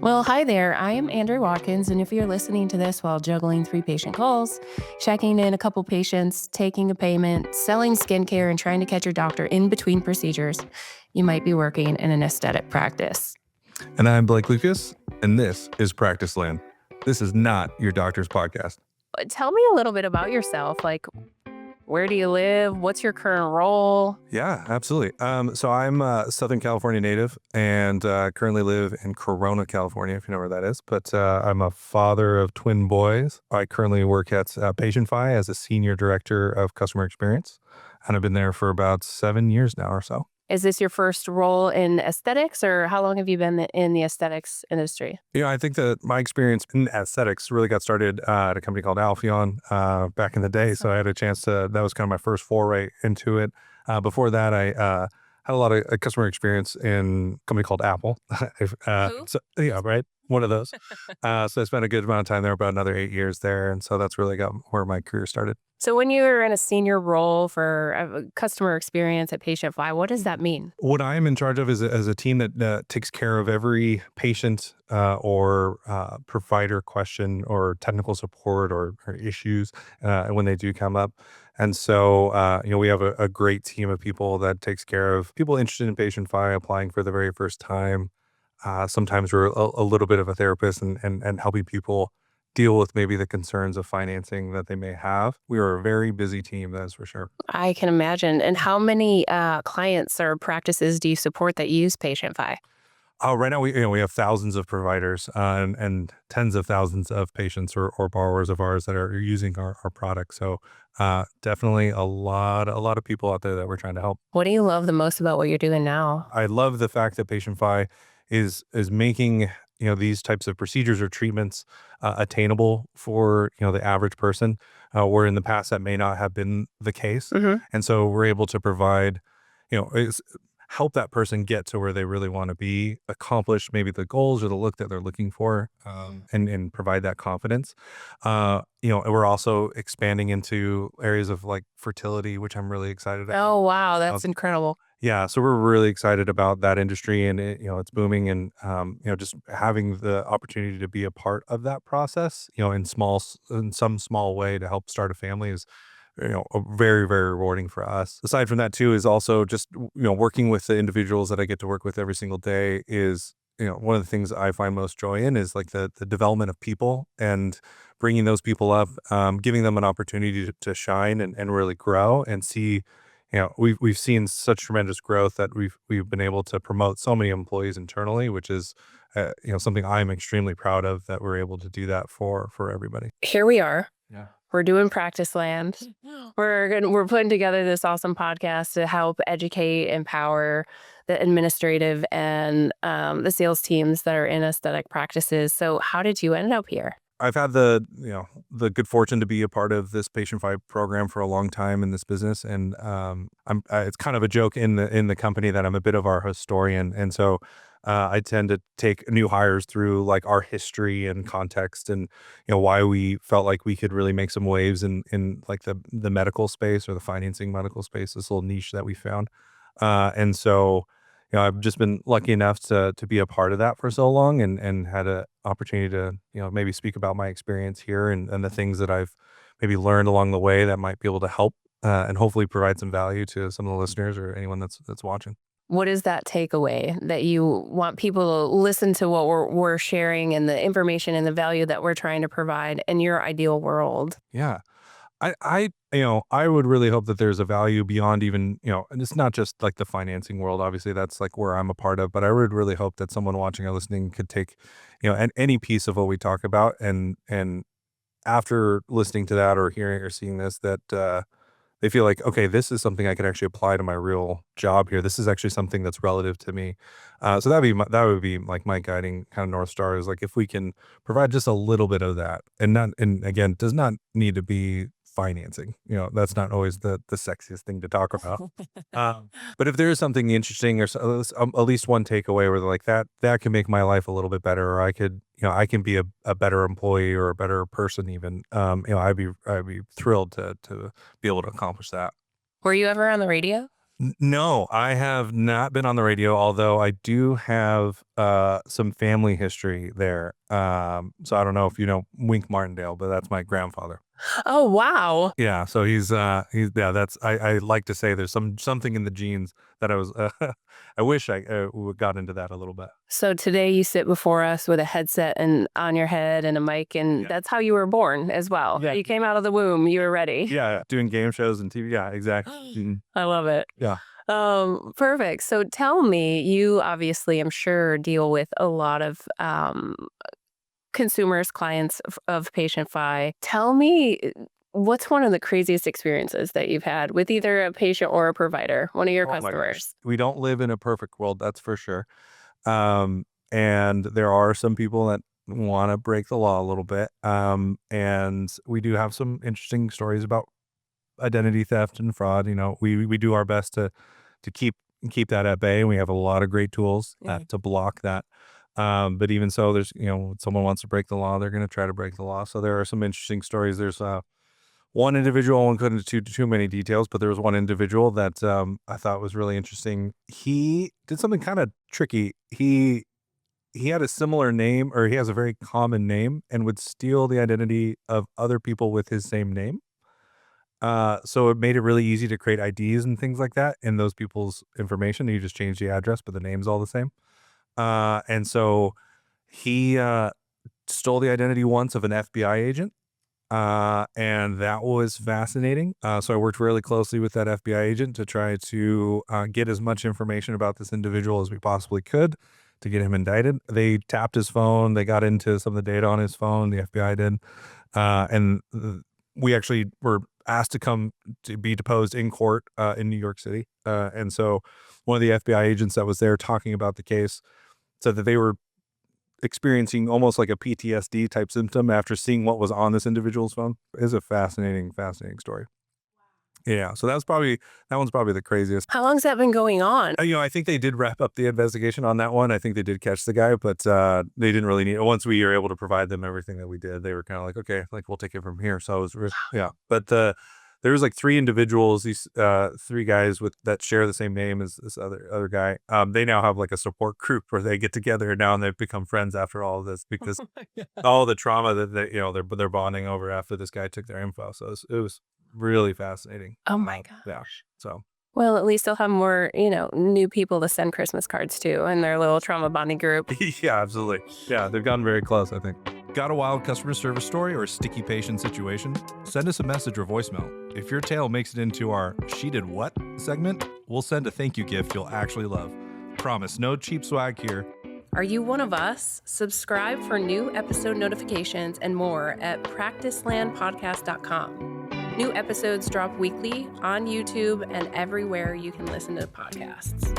Well, hi there. I am Andrea Watkins, and if you're listening to this while juggling 3 patient calls, checking in a couple patients, taking a payment, selling skincare, and trying to catch your doctor in between procedures, you might be working in an aesthetic practice. And I'm Blake Lucas, and this is Practiceland. This is not your doctor's podcast. Tell me a little bit about yourself. Like, where do you live? What's your current role? Yeah, absolutely. So I'm a Southern California native and currently live in Corona, California, if you know where that is. But I'm a father of twin boys. I currently work at PatientFi as a senior director of customer experience, and I've been there for about 7 years now or so. Is this your first role in aesthetics, or how long have you been in the aesthetics industry? I think that my experience in aesthetics really got started at a company called Alpheon back in the day. So I had a chance that was kind of my first foray into it. Before that, I had a lot of customer experience in a company called Apple. Who? Yeah, right. One of those. So I spent a good amount of time there, about another 8 years there. And so that's really got where my career started. So when you were in a senior role for customer experience at PatientFi, what does that mean? What I am in charge of is a team that takes care of every patient or provider question or technical support or issues when they do come up. And so, we have a great team of people that takes care of people interested in PatientFi applying for the very first time. Sometimes we're a little bit of a therapist and helping people deal with maybe the concerns of financing that they may have. We are a very busy team, that's for sure. I can imagine. And how many clients or practices do you support that use PatientFi? Right now, we have thousands of providers and tens of thousands of patients or borrowers of ours that are using our product. So definitely a lot of people out there that we're trying to help. What do you love the most about what you're doing now? I love the fact that PatientFi is making these types of procedures or treatments attainable for the average person, where in the past that may not have been the case, Hmm. and so we're able to provide is help that person get to where they really want to be, accomplish maybe the goals or the look that they're looking for, and provide that confidence. And we're also expanding into areas of like fertility, which I'm really excited about. Oh, wow. That's incredible. Yeah, so we're really excited about that industry, and it's booming, and just having the opportunity to be a part of that process, in some small way to help start a family is very, very rewarding for us. Aside from that too, is also just working with the individuals that I get to work with every single day is one of the things I find most joy in is like the development of people and bringing those people up, giving them an opportunity to shine and really grow and see. We've seen such tremendous growth that we've been able to promote so many employees internally, which is something I'm extremely proud of, that we're able to do that for everybody. Here we are. Yeah. We're doing Practiceland. We're putting together this awesome podcast to help educate, empower the administrative and the sales teams that are in aesthetic practices. So how did you end up here? I've had the good fortune to be a part of this PatientFi program for a long time in this business, and it's kind of a joke in the company that I'm a bit of our historian, and so I tend to take new hires through like our history and context, and why we felt like we could really make some waves in like the medical space or the financing medical space, this little niche that we found, and so. I've just been lucky enough to be a part of that for so long, and had an opportunity to, maybe speak about my experience here and the things that I've maybe learned along the way that might be able to help and hopefully provide some value to some of the listeners or anyone that's watching. What is that takeaway that you want people to listen to what we're sharing and the information and the value that we're trying to provide in your ideal world? Yeah. I would really hope that there's a value beyond even, and it's not just like the financing world. Obviously, that's like where I'm a part of, but I would really hope that someone watching or listening could take, any piece of what we talk about and after listening to that or hearing or seeing this, that they feel like, okay, this is something I could actually apply to my real job here. This is actually something that's relative to me. So that would be like my guiding kind of North Star, is like if we can provide just a little bit of that, and again, does not need to be financing. That's not always the sexiest thing to talk about. But if there is something interesting or at least one takeaway where they're like that can make my life a little bit better, or I can be a better employee or a better person even. I'd be thrilled to be able to accomplish that. Were you ever on the radio? No, I have not been on the radio, although I do have some family history there. So I don't know if you know Wink Martindale, but that's my grandfather. Oh, wow. Yeah, so he's yeah. That's I like to say there's something in the genes that I was. I wish I got into that a little bit. So today you sit before us with a headset and on your head and a mic, and Yeah. that's how you were born as well. Yeah. You came out of the womb, you were ready. Yeah, doing game shows and TV. Yeah, exactly. Mhm. I love it. Yeah. Perfect. So tell me, you obviously, I'm sure, deal with a lot of consumers, clients of PatientFi. Tell me, what's one of the craziest experiences that you've had with either a patient or a provider, one of your Oh my gosh. customers? We don't live in a perfect world, that's for sure. And there are some people that want to break the law a little bit. And we do have some interesting stories about identity theft and fraud. You know, we do our best to keep that at bay. And we have a lot of great tools to block that. But even so, there's, you know, when someone wants to break the law, they're going to try to break the law. So there are some interesting stories. There's one individual, I won't go into too many details, but there was one individual that I thought was really interesting. He did something kind of tricky. He had a similar name, or he has a very common name, and would steal the identity of other people with his same name. So it made it really easy to create IDs and things like that in those people's information. You just change the address, but the name's all the same. And so he stole the identity once of an FBI agent. And that was fascinating. So I worked really closely with that FBI agent to try to get as much information about this individual as we possibly could to get him indicted. They tapped his phone. They got into some of the data on his phone. The FBI did. And we actually were asked to come to be deposed in court in New York City. And so one of the FBI agents that was there talking about the case said that they were experiencing almost like a PTSD type symptom after seeing what was on this individual's phone. It's a fascinating story. Yeah, so that one's probably the craziest. How long's that been going on? You know, I think they did wrap up the investigation on that one. I think they did catch the guy, but they didn't really need. Once we were able to provide them everything that we did, they were kind of like, okay, like we'll take it from here. So it was, yeah. But there was like three individuals, these three guys that share the same name as this other guy. They now have like a support group where they get together now, and they've become friends after all of this because all the trauma that they're bonding over after this guy took their info. So it was really fascinating. Oh my gosh. Yeah. So Well, at least they'll have more, new people to send Christmas cards to in their little trauma bonding group. yeah, absolutely. Yeah, they've gotten very close, I think. Got a wild customer service story or a sticky patient situation? Send us a message or voicemail. If your tale makes it into our She Did What segment, we'll send a thank you gift you'll actually love. Promise, no cheap swag here. Are you one of us? Subscribe for new episode notifications and more at practicelandpodcast.com. New episodes drop weekly on YouTube and everywhere you can listen to podcasts.